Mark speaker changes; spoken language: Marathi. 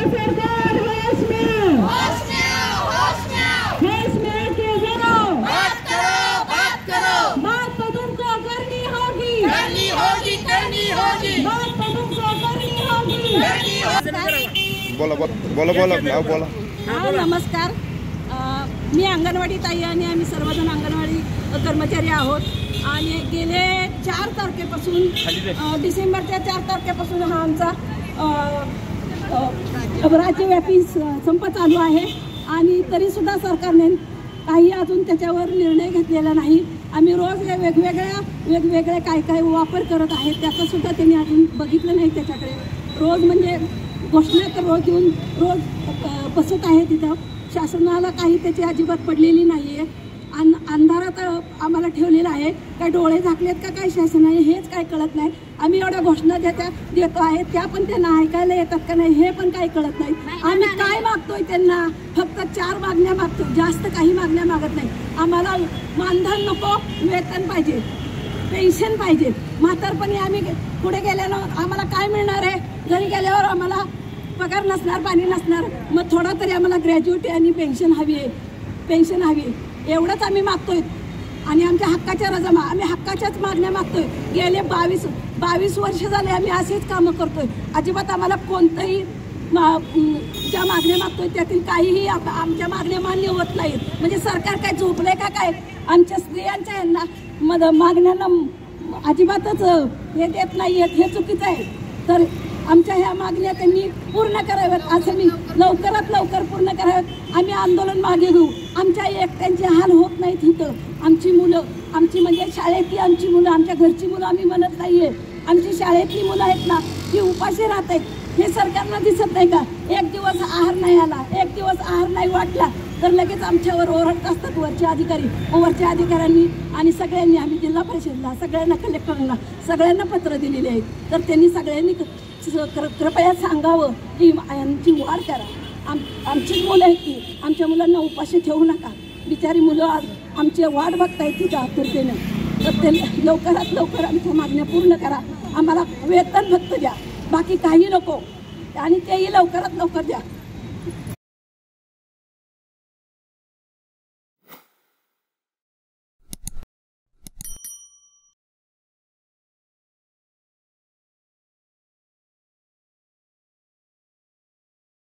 Speaker 1: सरकार होश में के जरो बात तो तुमको करनी होगी बात तो तुमको करनी होगी।
Speaker 2: बोला।
Speaker 1: नमस्कार, मी अंगणवाडी ताई आणि आम्ही सर्वजण अंगणवाडी कर्मचारी आहोत आणि गेले 4 तारखेपासून डिसेंबरच्या 4 तारखेपासून हा आमचा राज्यव्यापी संप चालू आहे आणि तरीसुद्धा सरकारने काही अजून त्याच्यावर निर्णय घेतलेला नाही। आम्ही रोज वेगवेगळे काय वापर करत आहेत त्याचं सुद्धा त्यांनी अजून बघितलं नाही। त्याच्याकडे रोज म्हणजे घोषणा तर रोज येऊन रोज बसत आहे तिथं, शासनाला काही त्याची अजिबात पडलेली नाही आहे। अंधारात आम्हाला ठेवलेलं आहे, काय डोळे झाकलेत का काय शासनाने हेच काय कळत नाही। आम्ही एवढ्या घोषणा देतो आहे त्या पण त्यांना ऐकायला येतात का नाही हे पण काही कळत नाही। आम्ही काय मागतोय त्यांना, फक्त 4 मागण्या मागतो, जास्त काही मागण्या मागत नाही। आम्हाला मानधन नको, वेतन पाहिजे, पेन्शन पाहिजे। म्हातारपणी आम्ही पुढे गेल्यानं आम्हाला काय मिळणार आहे? घरी गेल्यावर आम्हाला पगार नसणार, पाणी नसणार, मग थोडा तरी आम्हाला ग्रॅज्युएटी आणि पेन्शन हवी आहे, एवढंच आम्ही मागतोय। आणि आमच्या हक्काच्या रजा आम्ही हक्काच्याच मागण्या मागतोय। गेले 22 वर्ष झाले आम्ही असेच कामं करतोय, अजिबात आम्हाला कोणतंही ज्या मागण्या मागतोय त्यातील काहीही आमच्या मागण्या मान्य होत नाहीत। म्हणजे सरकार काय झोपलंय का काय? आमच्या स्त्रियांच्या यांना मागण्यांना अजिबातच हे देत नाही आहेत, हे चुकीचं आहे। तर आमच्या ह्या मागण्या त्यांनी पूर्ण कराव्यात, असं मी लवकरात लवकर पूर्ण कराव्यात। आम्ही आंदोलन मागे घेऊ, आमच्या एकट्यांचे हाल होत नाहीत इथं। आमची मुलं, आमची म्हणजे शाळेतली आमची मुलं, आमच्या घरची मुलं आम्ही म्हणत नाहीये, आमची शाळेतली मुलं आहेत ना ती उपाशी राहत आहेत, हे सरकारला दिसत नाही का? एक दिवस आहार नाही आला, एक दिवस आहार नाही वाटला तर लगेच आमच्यावर ओरडत असतात वरचे अधिकारी। वरच्या अधिकाऱ्यांनी आणि सगळ्यांनी, आम्ही जिल्हा परिषदला सगळ्यांना, कलेक्टरला सगळ्यांना पत्र दिलेले आहेत। तर त्यांनी सगळ्यांनी कृपया सांगावं की यांची वाढ करा। आमची मुलं आहेत की आमच्या मुलांना उपाशी ठेवू नका, बिचारी मुलं आमची वाट बघतायत तिथं आतुरतेनं। तर ते लवकरात लवकर आमच्या मागण्या पूर्ण करा, आम्हाला वेतन फक्त द्या, बाकी काही नको, आणि तेही लवकरात लवकर द्या।